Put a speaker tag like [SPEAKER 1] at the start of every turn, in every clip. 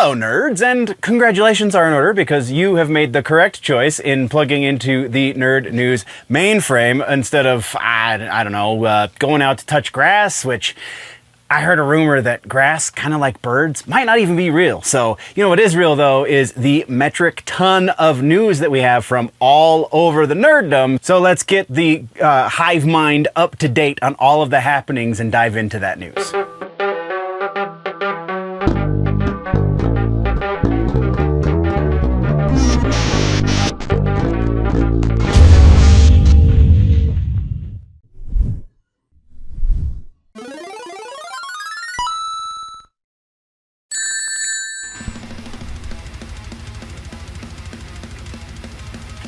[SPEAKER 1] Hello, nerds, and congratulations are in order because you have made the correct choice in plugging into the Nerd News mainframe instead of, I don't know, going out to touch grass, which I heard a rumor that grass, kind of like birds, might not even be real. So, you know what is real, though, is the metric ton of news that we have from all over the nerddom. So let's get the hive mind up to date on all of the happenings and dive into that news.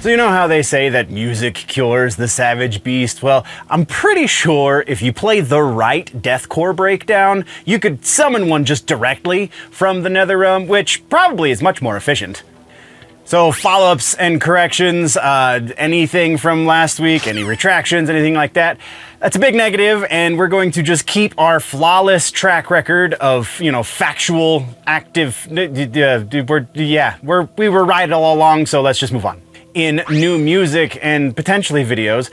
[SPEAKER 1] So you know how they say that music cures the savage beast? Well, I'm pretty sure if you play the right deathcore breakdown, you could summon one just directly from the Netherrealm, which probably is much more efficient. So follow-ups and corrections, anything from last week, any retractions, anything like that, that's a big negative, and we're going to just keep our flawless track record of, you know, factual, active, we were right all along, so let's just move on. In new music and potentially videos,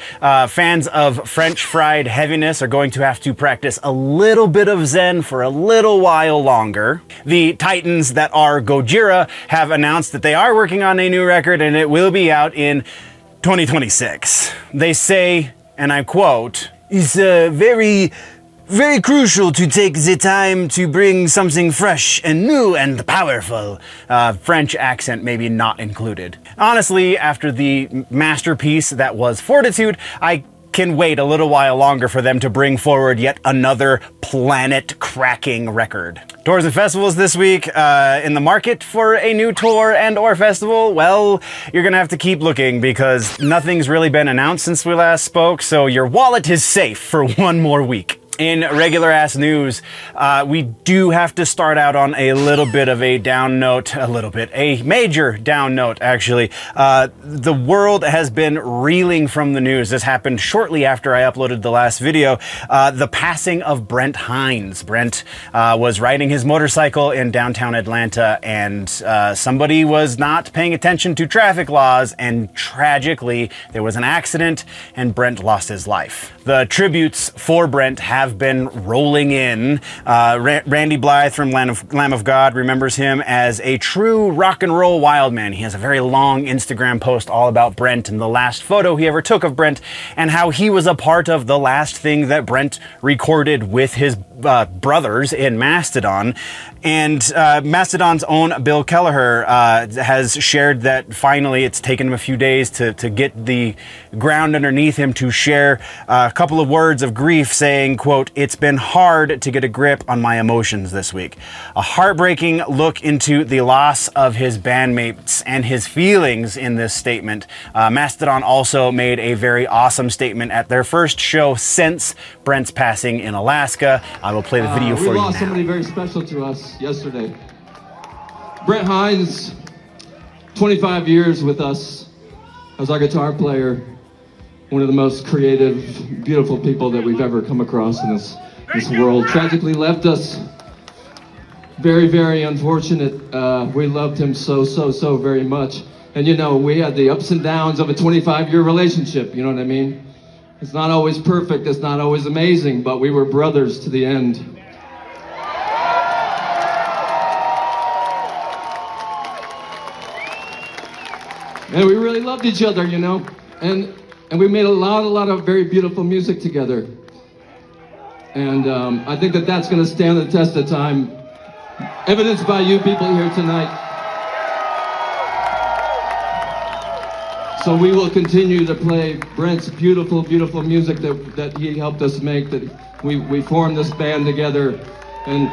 [SPEAKER 1] fans of French fried heaviness are going to have to practice a little bit of Zen for a little while longer. The titans that are Gojira have announced that they are working on a new record and it will be out in 2026. They say, and I quote, "It's very crucial to take the time to bring something fresh and new and powerful." French accent maybe not included. Honestly, after the masterpiece that was Fortitude, I can wait a little while longer for them to bring forward yet another planet-cracking record. Tours and festivals this week. In the market for a new tour and or festival? Well, you're gonna have to keep looking because nothing's really been announced since we last spoke, so your wallet is safe for one more week. In regular-ass news, we do have to start out on a little bit of a down note, a major down note, actually. The world has been reeling from the news. This happened shortly after I uploaded the last video. The passing of Brent Hines. Brent was riding his motorcycle in downtown Atlanta, and somebody was not paying attention to traffic laws, and tragically, there was an accident, and Brent lost his life. The tributes for Brent have been rolling in. Randy Blythe from Lamb of God remembers him as a true rock and roll wild man. He has a very long Instagram post all about Brent and the last photo he ever took of Brent and how he was a part of the last thing that Brent recorded with his brothers in Mastodon. And Mastodon's own Bill Kelleher has shared that finally it's taken him a few days to get the ground underneath him to share a couple of words of grief saying, quote, "It's been hard to get a grip on my emotions this week." A heartbreaking look into the loss of his bandmates and his feelings in this statement. Mastodon also made a very awesome statement at their first show since Brent's passing in Alaska. I will play the video for you now.
[SPEAKER 2] We lost somebody very special to us yesterday. Brent Hines, 25 years with us as our guitar player, one of the most creative, beautiful people that we've ever come across in this world. Tragically left us. Very, very unfortunate. We loved him so very much. And you know, we had the ups and downs of a 25-year relationship, you know what I mean? It's not always perfect, it's not always amazing, but we were brothers to the end. And we really loved each other, you know? And we made a lot of very beautiful music together. And I think that that's gonna stand the test of time. Evidenced by you people here tonight. So we will continue to play Brent's beautiful, beautiful music that he helped us make, that we formed this band together and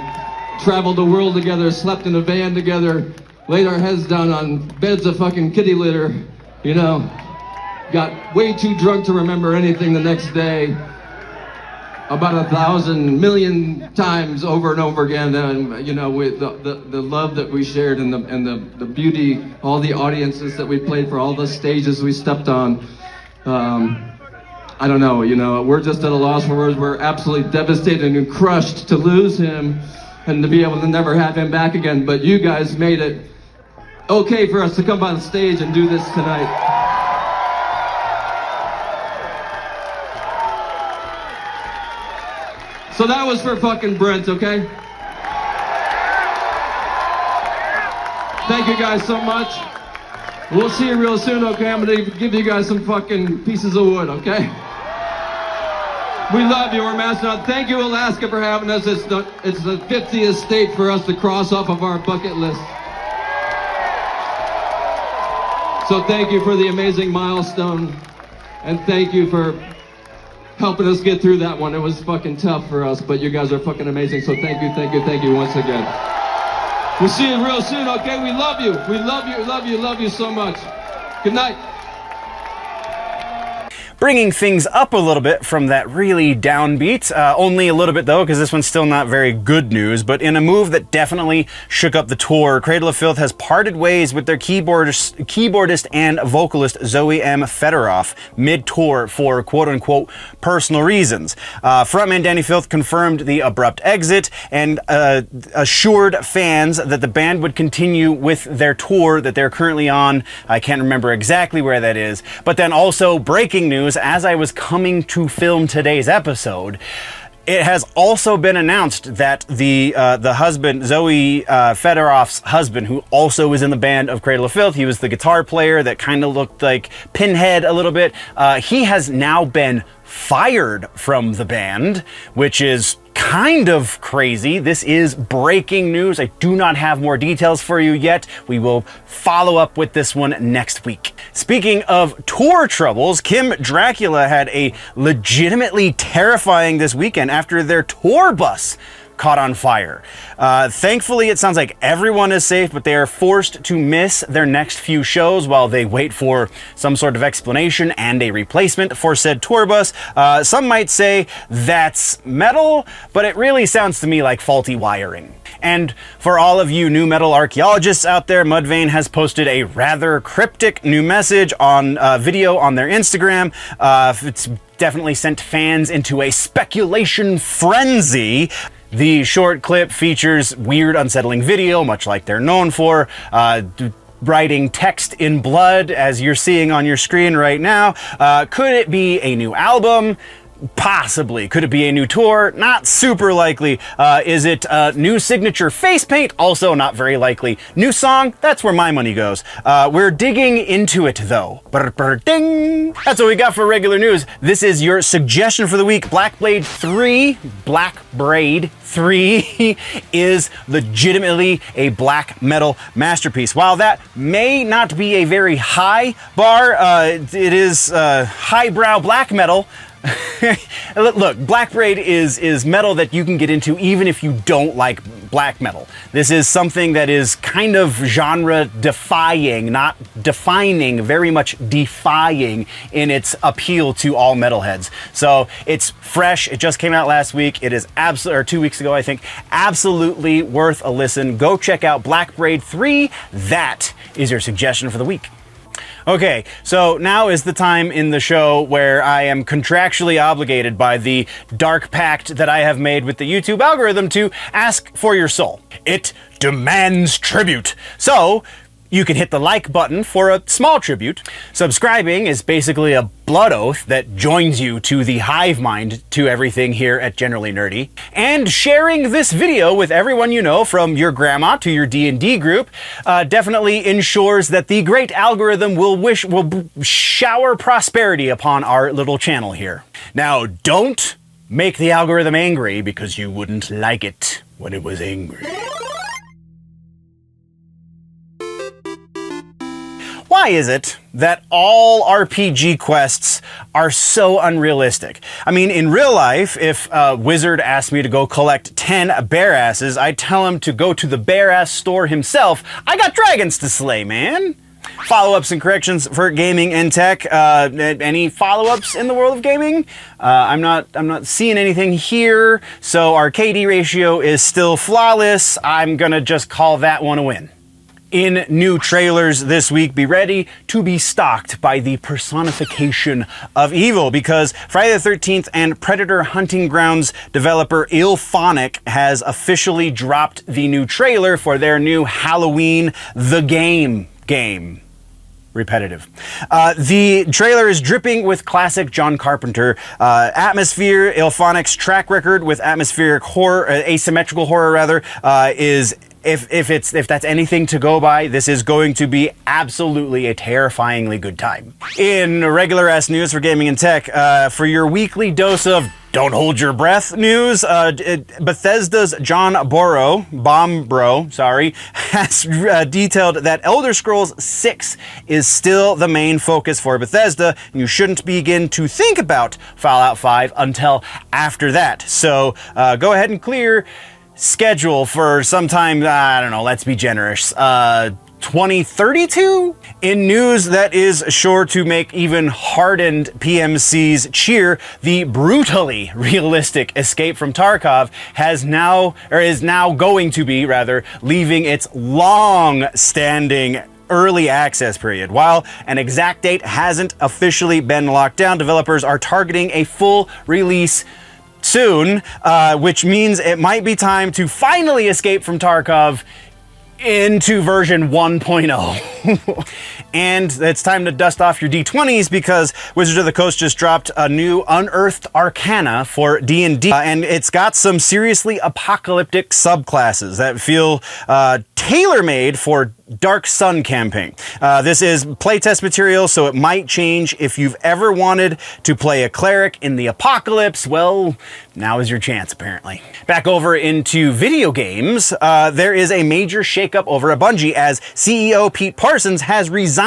[SPEAKER 2] traveled the world together, slept in a van together, laid our heads down on beds of fucking kitty litter, you know, got way too drunk to remember anything the next day, about 1,000 million times over and over again, and you know, with the love that we shared and the beauty, all the audiences that we played for, all the stages we stepped on. I don't know, you know, we're just at a loss for words. We're absolutely devastated and crushed to lose him. and to be able to never have him back again. But you guys made it okay for us to come on stage and do this tonight. So that was for fucking Brent, okay? Thank you guys so much. We'll see you real soon, okay? I'm gonna give you guys some fucking pieces of wood, okay? We love you, we're Mastodon. Thank you, Alaska, for having us. It's the 50th state for us to cross off of our bucket list. So thank you for the amazing milestone, and thank you for helping us get through that one. It was fucking tough for us, but you guys are fucking amazing, so thank you once again. We'll see you real soon, okay? We love you. We love you so much. Good night.
[SPEAKER 1] Bringing things up a little bit from that really downbeat, only a little bit though, because this one's still not very good news, but in a move that definitely shook up the tour, Cradle of Filth has parted ways with their keyboardist and vocalist Zoe M. Fedorov mid-tour for quote-unquote personal reasons. Frontman Danny Filth confirmed the abrupt exit and assured fans that the band would continue with their tour that they're currently on. I can't remember exactly where that is, but then also breaking news as I was coming to film today's episode, it has also been announced that the husband, Zoe Fedorov's husband, who also is in the band of Cradle of Filth, he was the guitar player that kind of looked like Pinhead a little bit, he has now been fired from the band, which is kind of crazy. This is breaking news. I do not have more details for you yet. We will follow up with this one next week. Speaking of tour troubles, Kim Dracula had a legitimately terrifying this weekend after their tour bus caught on fire. Thankfully, it sounds like everyone is safe, but they are forced to miss their next few shows while they wait for some sort of explanation and a replacement for said tour bus. Some might say that's metal, but it really sounds to me like faulty wiring. And for all of you new metal archaeologists out there, Mudvayne has posted a rather cryptic new message on video on their Instagram. It's definitely sent fans into a speculation frenzy. The short clip features weird, unsettling video, much like they're known for, writing text in blood, as you're seeing on your screen right now. Could it be a new album? Possibly. Could it be a new tour? Not super likely. Is it new signature face paint? Also not very likely. New song? That's where my money goes. We're digging into it though. Ding! That's what we got for regular news. This is your suggestion for the week. Black Braid 3 is legitimately a black metal masterpiece. While that may not be a very high bar, it is highbrow black metal. Look, Black Braid is metal that you can get into even if you don't like black metal. This is something that is kind of genre defying, not defining, very much defying in its appeal to all metalheads. So it's fresh. It just came out last week. It is absolutely, or 2 weeks ago, I think. Absolutely worth a listen. Go check out Black Braid 3. That is your suggestion for the week. Okay, so now is the time in the show where I am contractually obligated by the dark pact that I have made with the YouTube algorithm to ask for your soul. It demands tribute. So you can hit the like button for a small tribute. Subscribing is basically a blood oath that joins you to the hive mind to everything here at Generally Nerdy. And sharing this video with everyone you know, from your grandma to your D&D group, definitely ensures that the great algorithm will shower prosperity upon our little channel here. Now, don't make the algorithm angry because you wouldn't like it when it was angry. Why is it that all RPG quests are so unrealistic? I mean, in real life, if a wizard asked me to go collect 10 bear asses, I'd tell him to go to the bear ass store himself. I got dragons to slay, man. Follow-ups and corrections for gaming and tech. Any follow-ups in the world of gaming? I'm not seeing anything here, so our KD ratio is still flawless. I'm gonna just call that one a win. In new trailers this week, be ready to be stalked by the personification of evil, because Friday the 13th and Predator Hunting Grounds developer IllFonic has officially dropped the new trailer for their new Halloween The game. Repetitive. The trailer is dripping with classic John Carpenter atmosphere. IllFonic's track record with atmospheric horror, asymmetrical horror rather, is if that's anything to go by, this is going to be absolutely a terrifyingly good time. In regular ass news for gaming and tech, for your weekly dose of don't hold your breath news, Bethesda's John Bombro, has detailed that Elder Scrolls 6 is still the main focus for Bethesda, and you shouldn't begin to think about Fallout 5 until after that. So go ahead and clear schedule for sometime, I don't know, let's be generous, 2032? In news that is sure to make even hardened PMCs cheer, the brutally realistic Escape from Tarkov is now going to be, leaving its long-standing early access period. While an exact date hasn't officially been locked down, developers are targeting a full release soon, which means it might be time to finally escape from Tarkov into version 1.0. And it's time to dust off your D20s, because Wizards of the Coast just dropped a new Unearthed Arcana for D&D, and it's got some seriously apocalyptic subclasses that feel tailor-made for Dark Sun campaign. This is playtest material, so it might change. If you've ever wanted to play a cleric in the apocalypse, well, now is your chance, apparently. Back over into video games, there is a major shakeup over at Bungie, as CEO Pete Parsons has resigned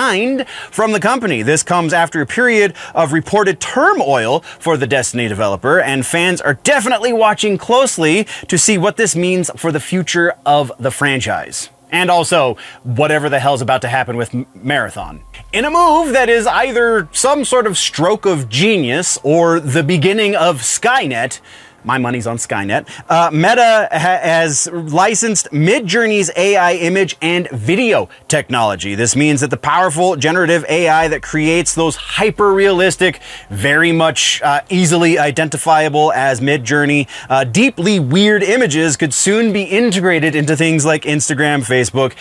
[SPEAKER 1] from the company. This comes after a period of reported turmoil for the Destiny developer, and fans are definitely watching closely to see what this means for the future of the franchise. And also, whatever the hell's about to happen with Marathon. In a move that is either some sort of stroke of genius or the beginning of Skynet, my money's on Skynet, Meta has licensed Midjourney's AI image and video technology. This means that the powerful generative AI that creates those hyper-realistic, very much easily identifiable as Midjourney, deeply weird images could soon be integrated into things like Instagram, Facebook,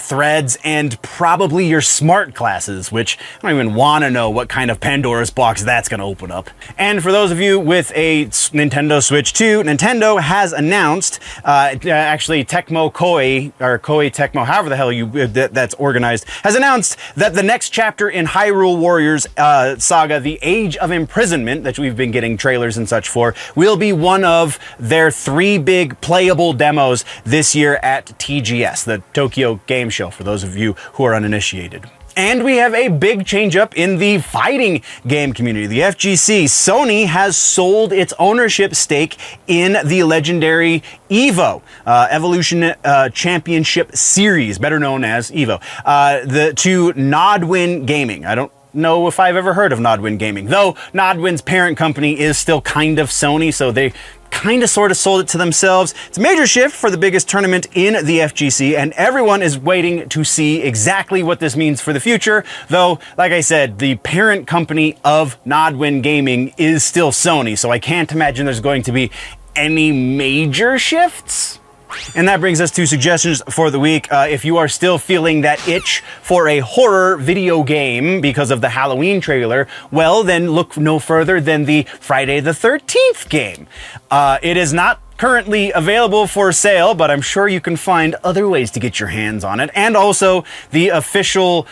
[SPEAKER 1] Threads, and probably your smart glasses, which I don't even want to know what kind of Pandora's box that's going to open up. And for those of you with a Nintendo Switch 2, Nintendo has announced, actually Tecmo Koei, or Koei Tecmo, however the hell that's organized, has announced that the next chapter in Hyrule Warriors saga, The Age of Imprisonment, that we've been getting trailers and such for, will be one of their 3 big playable demos this year at TGS, the Tokyo Game Show, for those of you who are uninitiated. And we have a big change up in the fighting game community. The FGC, Sony, has sold its ownership stake in the legendary EVO, Evolution Championship Series, better known as EVO, to Nodwin Gaming. I don't know if I've ever heard of Nodwin Gaming, though Nodwin's parent company is still kind of Sony, so they kind of sort of sold it to themselves. It's a major shift for the biggest tournament in the FGC, and everyone is waiting to see exactly what this means for the future, though, like I said, the parent company of Nodwin Gaming is still Sony, so I can't imagine there's going to be any major shifts. And that brings us to suggestions for the week. If you are still feeling that itch for a horror video game because of the Halloween trailer, well, then look no further than the Friday the 13th game. It is not currently available for sale, but I'm sure you can find other ways to get your hands on it. And also, the official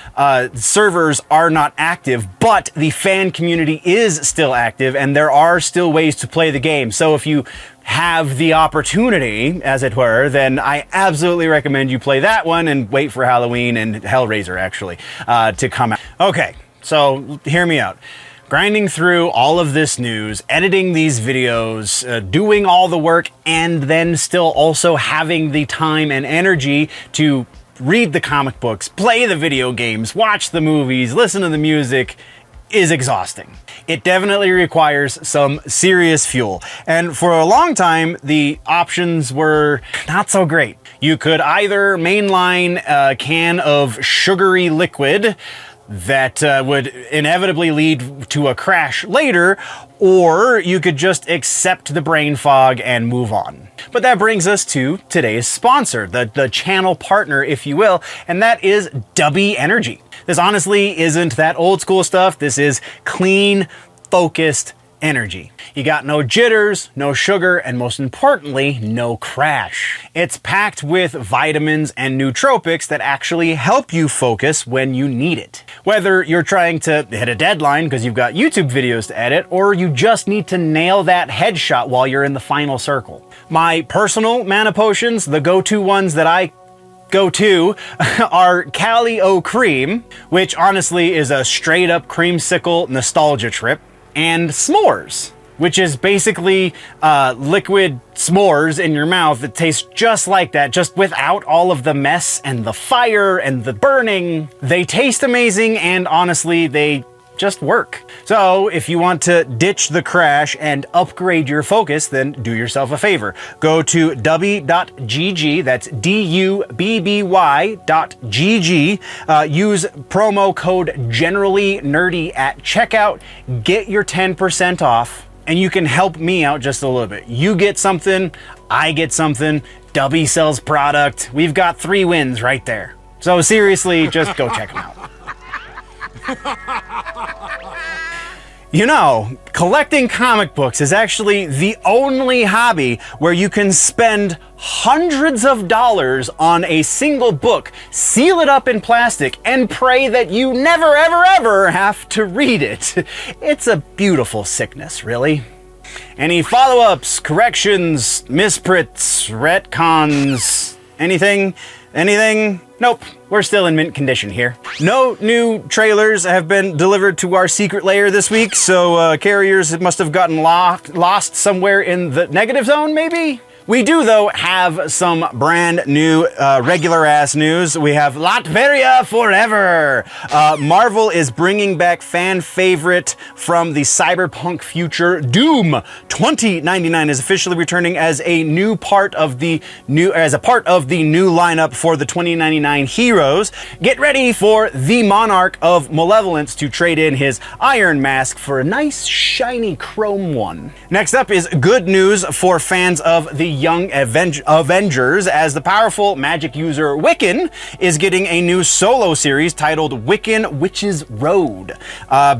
[SPEAKER 1] servers are not active, but the fan community is still active, and there are still ways to play the game. So if you have the opportunity, as it were, then I absolutely recommend you play that one and wait for Halloween and Hellraiser, actually, to come out. Okay, so hear me out. Grinding through all of this news, editing these videos, doing all the work, and then still also having the time and energy to read the comic books, play the video games, watch the movies, listen to the music, is exhausting. It definitely requires some serious fuel. And for a long time, the options were not so great. You could either mainline a can of sugary liquid that would inevitably lead to a crash later, or you could just accept the brain fog and move on. But that brings us to today's sponsor, the channel partner, if you will, and that is Dubby Energy. This honestly isn't that old school stuff. This is clean, focused energy. You got no jitters, no sugar, and most importantly, no crash. It's packed with vitamins and nootropics that actually help you focus when you need it. Whether you're trying to hit a deadline because you've got YouTube videos to edit, or you just need to nail that headshot while you're in the final circle. My personal mana potions, the go-to ones that I go to are Cali O Cream, which honestly is a straight up creamsicle nostalgia trip, and s'mores, which is basically liquid s'mores in your mouth that tastes just like that, just without all of the mess and the fire and the burning. They taste amazing, and honestly, they just work. So if you want to ditch the crash and upgrade your focus, then do yourself a favor. Go to dubby.gg, that's dubby.gg. Use promo code generally nerdy at checkout. Get your 10% off, and you can help me out just a little bit. You get something, I get something, Dubby sells product. We've got 3 wins right there. So seriously, just go check them out. You know, collecting comic books is actually the only hobby where you can spend hundreds of dollars on a single book, seal it up in plastic, and pray that you never, ever, ever have to read it. It's a beautiful sickness, really. Any follow-ups, corrections, misprints, retcons, anything? Anything? Nope, we're still in mint condition here. No new trailers have been delivered to our secret lair this week, so carriers must have gotten lost somewhere in the negative zone, maybe? We do, though, have some brand new regular ass news. We have Latveria Forever. Marvel is bringing back fan favorite from the cyberpunk future, Doom. 2099 is officially returning as a part of the new lineup for the 2099 heroes. Get ready for the Monarch of Malevolence to trade in his iron mask for a nice shiny chrome one. Next up is good news for fans of the Young Avengers, as the powerful magic user Wiccan is getting a new solo series titled Wiccan Witch's Road.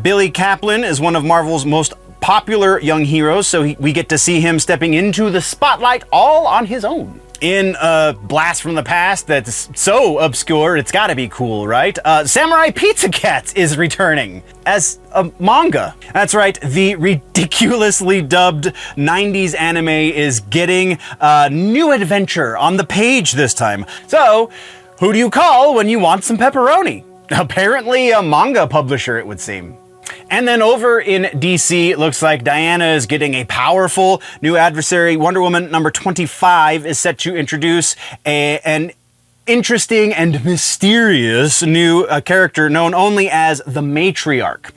[SPEAKER 1] Billy Kaplan is one of Marvel's most popular young heroes, so we get to see him stepping into the spotlight all on his own. In a blast from the past that's so obscure, it's gotta be cool, right? Samurai Pizza Cats is returning as a manga. That's right, the ridiculously dubbed 90s anime is getting a new adventure on the page this time. So, who do you call when you want some pepperoni? Apparently a manga publisher, it would seem. And then over in DC, it looks like Diana is getting a powerful new adversary. Wonder Woman number 25 is set to introduce an interesting and mysterious new character known only as the Matriarch.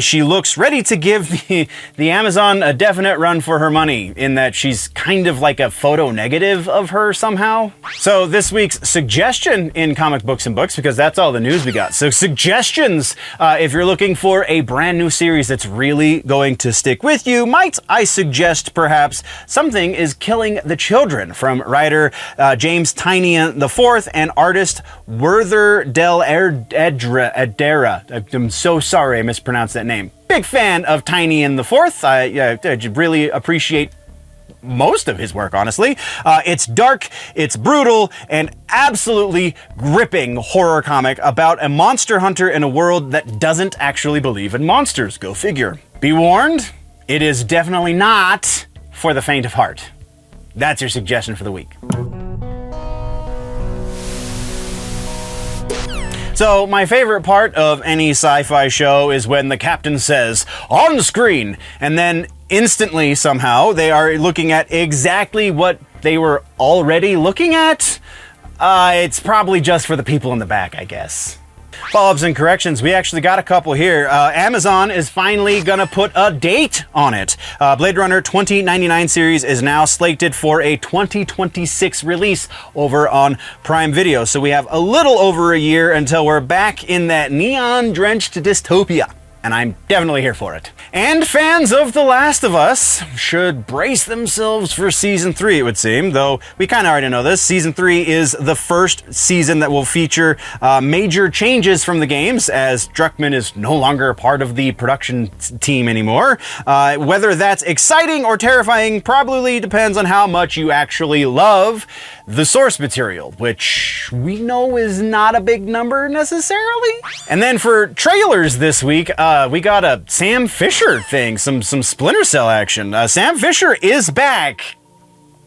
[SPEAKER 1] She looks ready to give the Amazon a definite run for her money, in that she's kind of like a photo negative of her somehow. So this week's suggestion in Comic Books and Books, because that's all the news we got. So suggestions, if you're looking for a brand new series that's really going to stick with you, might I suggest perhaps Something is Killing the Children from writer James Tynion IV and artist Werther del Edera. I'm so sorry I mispronounced that name. Big fan of Tynion IV. I really appreciate most of his work, honestly. It's dark, it's brutal, and absolutely gripping horror comic about a monster hunter in a world that doesn't actually believe in monsters. Go figure. Be warned, it is definitely not for the faint of heart. That's your suggestion for the week. So my favorite part of any sci-fi show is when the captain says, "on screen," and then instantly somehow they are looking at exactly what they were already looking at. It's probably just for the people in the back, I guess. Follow-ups and corrections, we actually got a couple here. Amazon is finally gonna put a date on it. Blade Runner 2099 series is now slated for a 2026 release over on Prime Video. So we have a little over a year until we're back in that neon-drenched dystopia. And I'm definitely here for it. And fans of The Last of Us should brace themselves for Season 3, it would seem, though we kind of already know this. Season 3 is the first season that will feature major changes from the games, as Druckmann is no longer a part of the production team anymore. Whether that's exciting or terrifying probably depends on how much you actually love the source material, which we know is not a big number necessarily. And then for trailers this week, we got a Sam Fisher thing, some Splinter Cell action. Sam Fisher is back.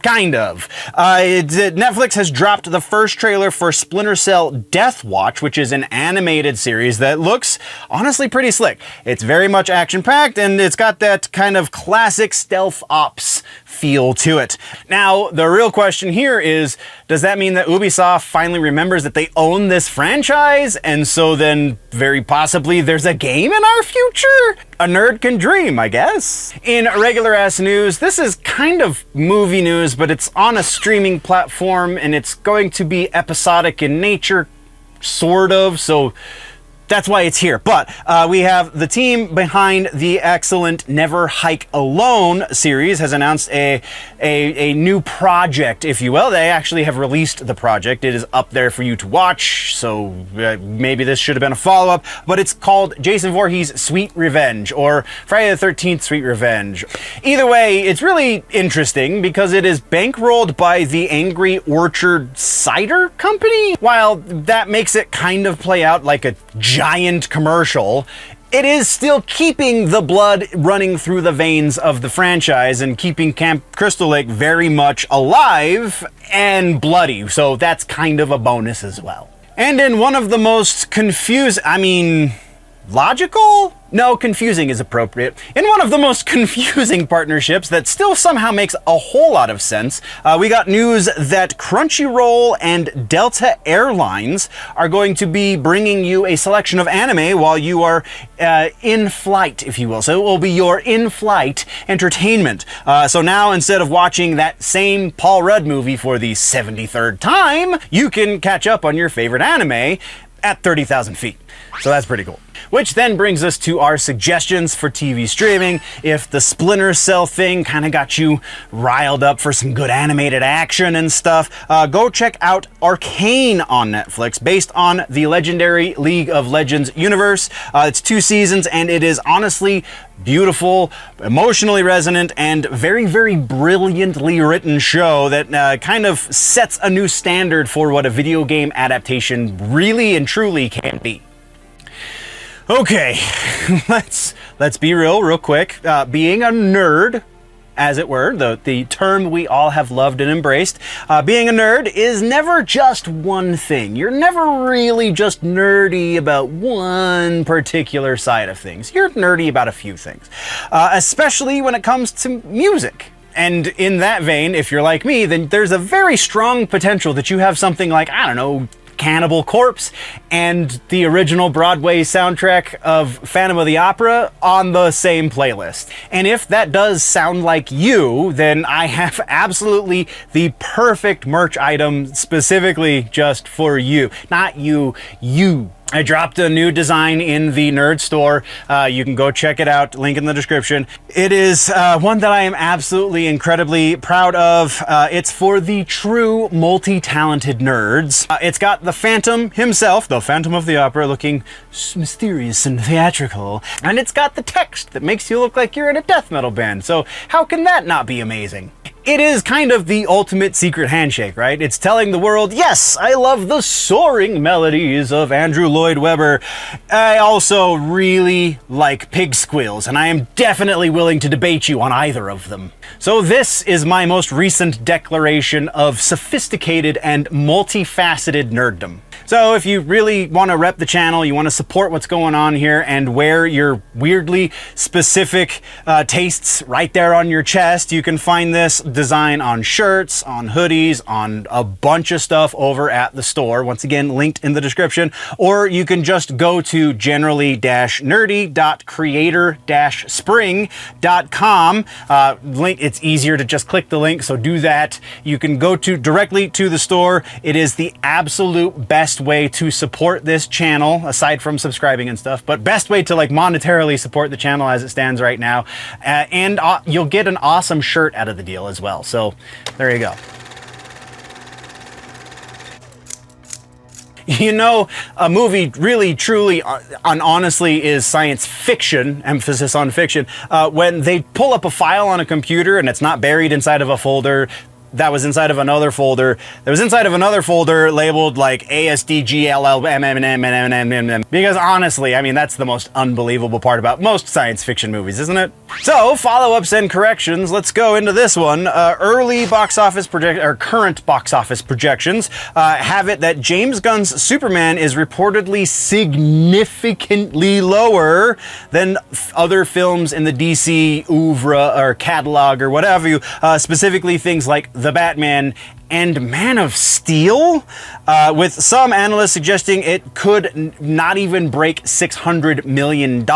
[SPEAKER 1] Kind of. Netflix has dropped the first trailer for Splinter Cell Death Watch, which is an animated series that looks honestly pretty slick. It's very much action-packed, and it's got that kind of classic stealth ops feel to it. Now, the real question here is, does that mean that Ubisoft finally remembers that they own this franchise, and so then very possibly there's a game in our future? A nerd can dream, I guess. In regular-ass news, this is kind of movie news, but it's on a streaming platform, and it's going to be episodic in nature, sort of, so that's why it's here. But we have the team behind the excellent Never Hike Alone series has announced a new project, if you will. They actually have released the project. It is up there for you to watch, so maybe this should have been a follow-up, but it's called Jason Voorhees' Sweet Revenge, or Friday the 13th Sweet Revenge. Either way, it's really interesting because it is bankrolled by the Angry Orchard Cider Company. While that makes it kind of play out like a giant commercial, it is still keeping the blood running through the veins of the franchise and keeping Camp Crystal Lake very much alive and bloody, so that's kind of a bonus as well. And in one of the most logical? No, confusing is appropriate. In one of the most confusing partnerships that still somehow makes a whole lot of sense, we got news that Crunchyroll and Delta Airlines are going to be bringing you a selection of anime while you are in flight, if you will. So it will be your in-flight entertainment. So now, instead of watching that same Paul Rudd movie for the 73rd time, you can catch up on your favorite anime at 30,000 feet. So that's pretty cool. Which then brings us to our suggestions for TV streaming. If the Splinter Cell thing kind of got you riled up for some good animated action and stuff, go check out Arcane on Netflix, based on the legendary League of Legends universe. It's 2 seasons, and it is honestly beautiful, emotionally resonant, and very, very brilliantly written show that kind of sets a new standard for what a video game adaptation really and truly can be. Okay, let's be real quick. Being a nerd, as it were, the term we all have loved and embraced, being a nerd is never just one thing. You're never really just nerdy about one particular side of things. You're nerdy about a few things, especially when it comes to music. And in that vein, if you're like me, then there's a very strong potential that you have something like, I don't know, Cannibal Corpse and the original Broadway soundtrack of Phantom of the Opera on the same playlist. And if that does sound like you, then I have absolutely the perfect merch item specifically just for you. Not you. I dropped a new design in the Nerd Store. You can go check it out. Link in the description. It is one that I am absolutely incredibly proud of. It's for the true multi-talented nerds. It's got the Phantom himself, the Phantom of the Opera, looking mysterious and theatrical. And it's got the text that makes you look like you're in a death metal band. So how can that not be amazing? It is kind of the ultimate secret handshake, right? It's telling the world, yes, I love the soaring melodies of Andrew Lloyd Webber. I also really like pig squeals, and I am definitely willing to debate you on either of them. So this is my most recent declaration of sophisticated and multifaceted nerddom. So if you really want to rep the channel, you want to support what's going on here and wear your weirdly specific tastes right there on your chest, you can find this design on shirts, on hoodies, on a bunch of stuff over at the store. Once again, linked in the description. Or you can just go to generally-nerdy.creator-spring.com. Link, it's easier to just click the link, so do that. You can go directly to the store. It is the absolute best way to support this channel, aside from subscribing and stuff, but best way to like monetarily support the channel as it stands right now. And you'll get an awesome shirt out of the deal as well. So there you go. You know, a movie really, truly, and honestly is science fiction, emphasis on fiction, when they pull up a file on a computer and it's not buried inside of a folder that was inside of another folder, that was inside of another folder labeled like ASDGLLMMMMMMM. Because honestly, I mean, that's the most unbelievable part about most science fiction movies, isn't it? So, follow-ups and corrections, let's go into this one. Early box office or current box office projections have it that James Gunn's Superman is reportedly significantly lower than other films in the DC oeuvre or catalog or whatever you, specifically things like The Batman and Man of Steel, with some analysts suggesting it could not even break $600 million,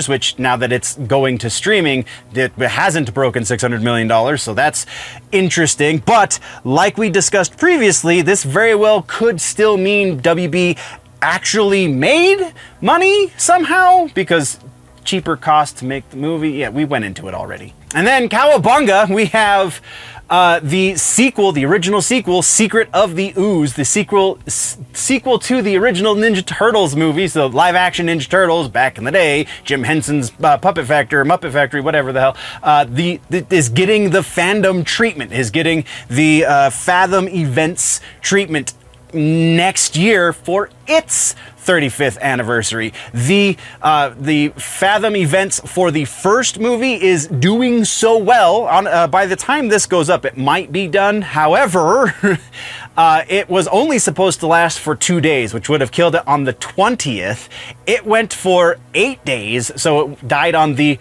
[SPEAKER 1] which now that it's going to streaming, it hasn't broken $600 million, so that's interesting. But like we discussed previously, this very well could still mean WB actually made money somehow, because cheaper cost to make the movie. Yeah, we went into it already. And then cowabunga, we have the sequel, the original sequel, Secret of the Ooze, the sequel to the original Ninja Turtles movie, so live-action Ninja Turtles back in the day, Jim Henson's Muppet Factory, whatever the hell, is getting the fandom treatment, is getting the Fathom Events treatment next year for its 35th anniversary. The Fathom events for the first movie is doing so well. By the time this goes up, it might be done. However, it was only supposed to last for 2 days, which would have killed it on the 20th. It went for 8 days, so it died on 10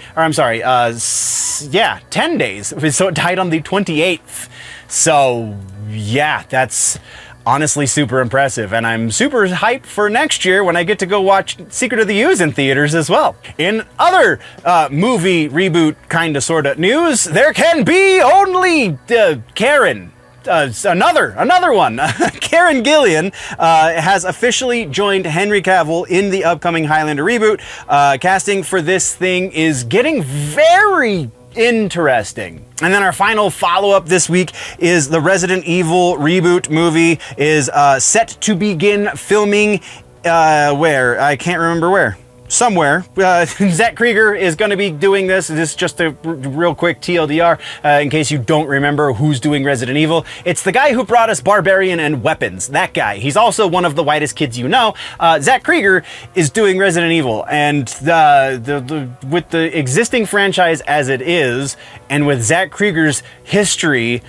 [SPEAKER 1] days. So it died on the 28th. So yeah, that's honestly super impressive, and I'm super hyped for next year when I get to go watch Secret of the Ooze in theaters as well. In other movie reboot kind of sort of news, there can be only Karen. Another one. Karen Gillan has officially joined Henry Cavill in the upcoming Highlander reboot. Casting for this thing is getting very interesting. And then our final follow-up this week is the Resident Evil reboot movie is set to begin filming where? I can't remember where. Somewhere. Zach Krieger is going to be doing this. This is just a real quick TLDR in case you don't remember who's doing Resident Evil. It's the guy who brought us Barbarian and Weapons. That guy. He's also one of the whitest kids you know. Zach Krieger is doing Resident Evil, and with the existing franchise as it is, and with Zach Krieger's history,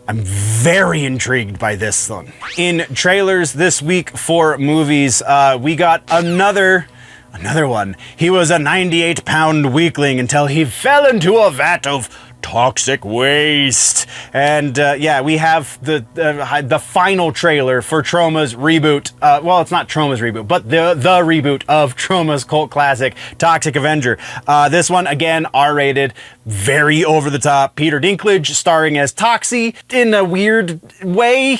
[SPEAKER 1] I'm very intrigued by this one. In trailers this week for movies, we got another one. He was a 98-pound weakling until he fell into a vat of toxic waste. And yeah, we have the final trailer for Troma's reboot. Well, it's not Troma's reboot, but the reboot of Troma's cult classic, Toxic Avenger. This one, again, R-rated, very over the top. Peter Dinklage starring as Toxie in a weird way.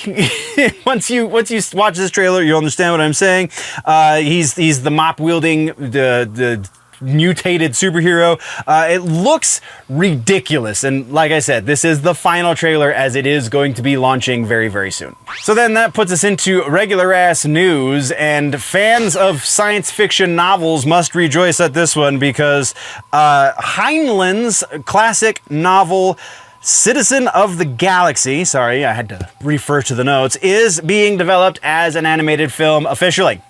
[SPEAKER 1] Once you watch this trailer, you'll understand what I'm saying. He's the mop-wielding, the mutated superhero. It looks ridiculous, and like I said, this is the final trailer as it is going to be launching very, very soon. So then that puts us into regular ass news, and fans of science fiction novels must rejoice at this one because Heinlein's classic novel Citizen of the Galaxy, sorry, I had to refer to the notes, is being developed as an animated film officially.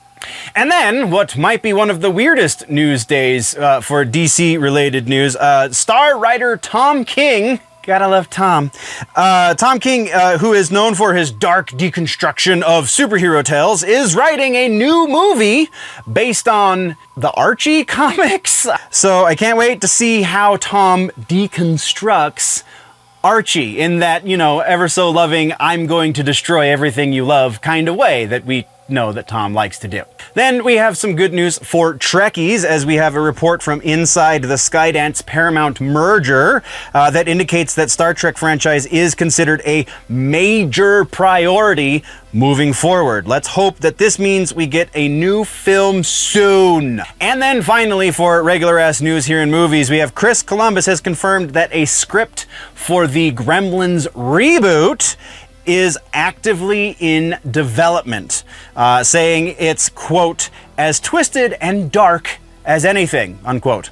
[SPEAKER 1] And then, what might be one of the weirdest news days for DC-related news, star writer Tom King Gotta love Tom. Tom King, who is known for his dark deconstruction of superhero tales, is writing a new movie based on the Archie comics. So I can't wait to see how Tom deconstructs Archie in that, you know, ever so loving, I'm going to destroy everything you love kind of way that we know that Tom likes to do. Then we have some good news for Trekkies, as we have a report from inside the Skydance Paramount merger that indicates that Star Trek franchise is considered a major priority moving forward. Let's hope that this means we get a new film soon. And then finally, for regular ass news here in movies, we have Chris Columbus has confirmed that a script for the Gremlins reboot is actively in development, saying it's, quote, as twisted and dark as anything, unquote.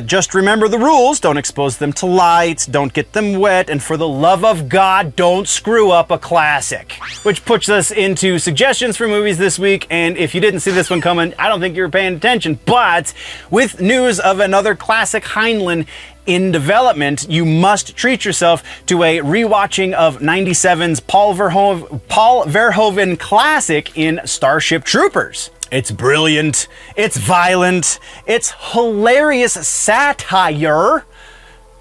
[SPEAKER 1] Just remember the rules. Don't expose them to light, don't get them wet, and for the love of God, don't screw up a classic. Which puts us into suggestions for movies this week, and if you didn't see this one coming, I don't think you were paying attention, but with news of another classic Heinlein in development, you must treat yourself to a rewatching of 97's Paul Verhoeven classic in Starship Troopers. It's brilliant, it's violent, it's hilarious satire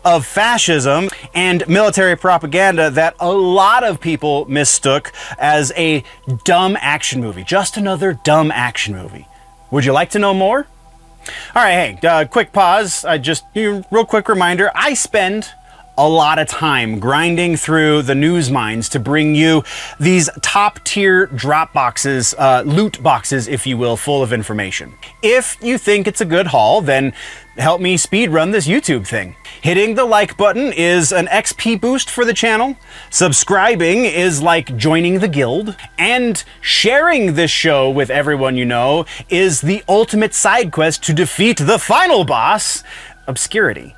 [SPEAKER 1] of fascism and military propaganda that a lot of people mistook as a dumb action movie. Just another dumb action movie. Would you like to know more? All right, hey, quick pause. Real quick reminder, I spend a lot of time grinding through the news mines to bring you these top tier drop boxes, loot boxes, if you will, full of information. If you think it's a good haul, then help me speed run this YouTube thing. Hitting the like button is an XP boost for the channel. Subscribing is like joining the guild. And sharing this show with everyone you know is the ultimate side quest to defeat the final boss, Obscurity.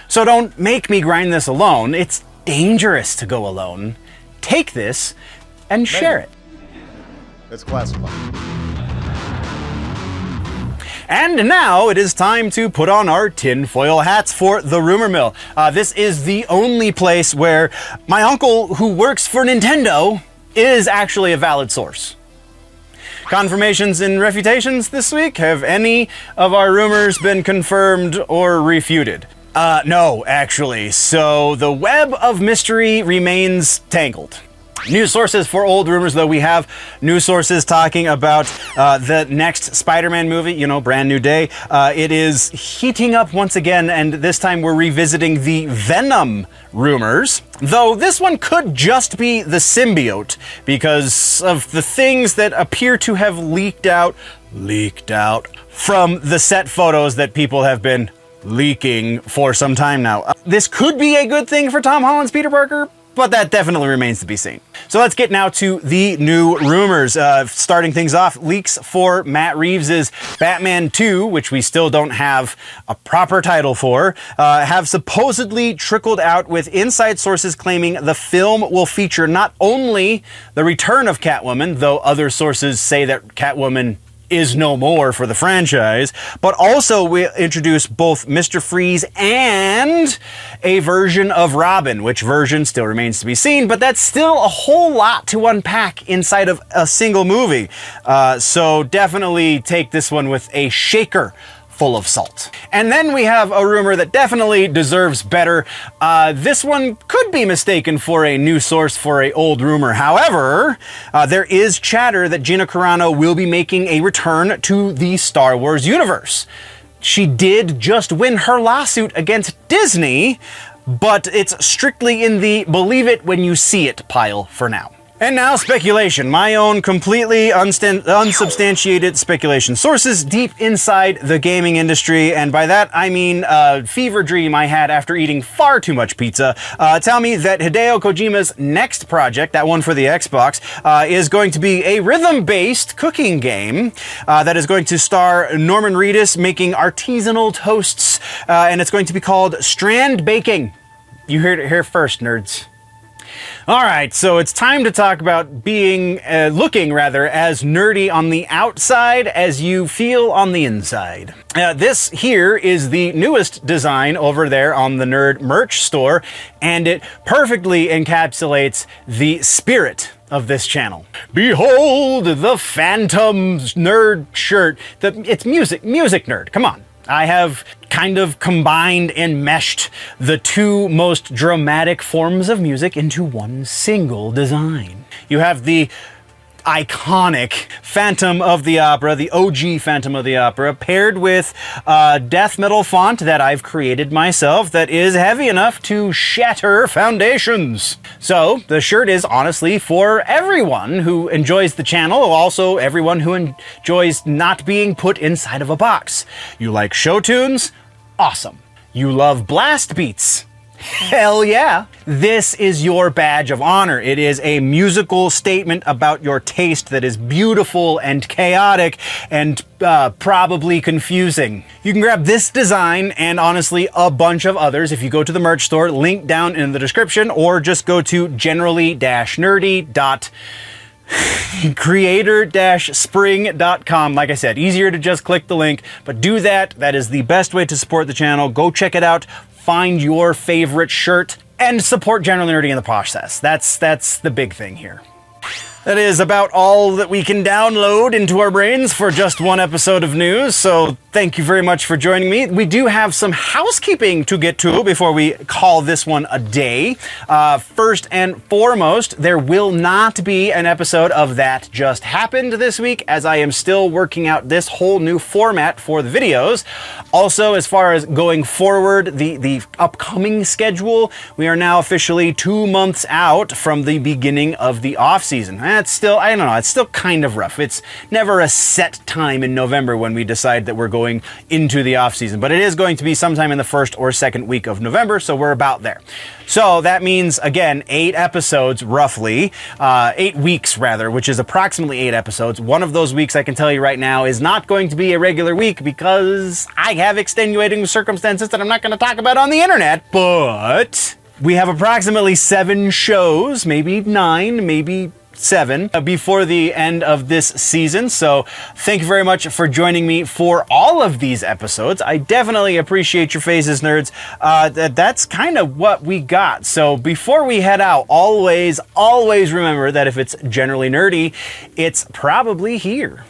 [SPEAKER 1] So don't make me grind this alone. It's dangerous to go alone. Take this and share it.
[SPEAKER 3] It's classified.
[SPEAKER 1] And now it is time to put on our tinfoil hats for the rumor mill. This is the only place where my uncle, who works for Nintendo, is actually a valid source. Confirmations and refutations this week? Have any of our rumors been confirmed or refuted? No, actually. So the web of mystery remains tangled. News sources for old rumors, though. We have news sources talking about the next Spider-Man movie, you know, Brand New Day. It is heating up once again, and this time we're revisiting the Venom rumors. Though this one could just be the symbiote because of the things that appear to have leaked out from the set photos that people have been leaking for some time now. This could be a good thing for Tom Holland's Peter Parker, but that definitely remains to be seen. So let's get now to the new rumors. Starting things off, leaks for Matt Reeves' Batman 2, which we still don't have a proper title for, have supposedly trickled out, with inside sources claiming the film will feature not only the return of Catwoman, though other sources say that Catwoman is no more for the franchise, but also we introduce both Mr. Freeze and a version of Robin, which version still remains to be seen, but that's still a whole lot to unpack inside of a single movie. So definitely take this one with a shaker full of salt. And then we have a rumor that definitely deserves better. This one could be mistaken for a new source for a old rumor. However, there is chatter that Gina Carano will be making a return to the Star Wars universe. She did just win her lawsuit against Disney, but it's strictly in the believe it when you see it pile for now. And now speculation, my own completely unsubstantiated speculation. Sources deep inside the gaming industry, and by that I mean a fever dream I had after eating far too much pizza, tell me that Hideo Kojima's next project, that one for the Xbox, is going to be a rhythm-based cooking game that is going to star Norman Reedus making artisanal toasts, and it's going to be called Strand Baking. You heard it here first, nerds. All right, so it's time to talk about looking as nerdy on the outside as you feel on the inside. This here is the newest design over there on the Nerd merch store, and it perfectly encapsulates the spirit of this channel. Behold the Phantom Nerd shirt. It's music nerd. Come on. I have kind of combined and meshed the two most dramatic forms of music into one single design. You have the iconic Phantom of the Opera, the OG Phantom of the Opera, paired with a death metal font that I've created myself that is heavy enough to shatter foundations. So the shirt is honestly for everyone who enjoys the channel, also everyone who enjoys not being put inside of a box. You like show tunes? Awesome. You love blast beats? Hell yeah. This is your badge of honor. It is a musical statement about your taste that is beautiful and chaotic and probably confusing. You can grab this design and honestly a bunch of others if you go to the merch store, link down in the description, or just go to generally-nerdy.creator-spring.com. Like I said, easier to just click the link, but do that. That is the best way to support the channel. Go check it out. Find your favorite shirt and support Generally Nerdy in the process. That's the big thing here. That is about all that we can download into our brains for just one episode of news, so thank you very much for joining me. We do have some housekeeping to get to before we call this one a day. First and foremost, there will not be an episode of That Just Happened this week, as I am still working out this whole new format for the videos. Also, as far as going forward, the upcoming schedule, we are now officially 2 months out from the beginning of the off-season. It's still, I don't know, it's still kind of rough. It's never a set time in November when we decide that we're going into the off season, but it is going to be sometime in the first or second week of November, so we're about there. So that means, again, 8 episodes roughly, 8 weeks rather, which is approximately 8 episodes. One of those weeks, I can tell you right now, is not going to be a regular week because I have extenuating circumstances that I'm not going to talk about on the internet, but we have approximately 7 shows, maybe 9, maybe 7 before the end of this season. So thank you very much for joining me for all of these episodes. I definitely appreciate your faces, nerds. That's kind of what we got. So before we head out, always remember that if it's generally nerdy, it's probably here.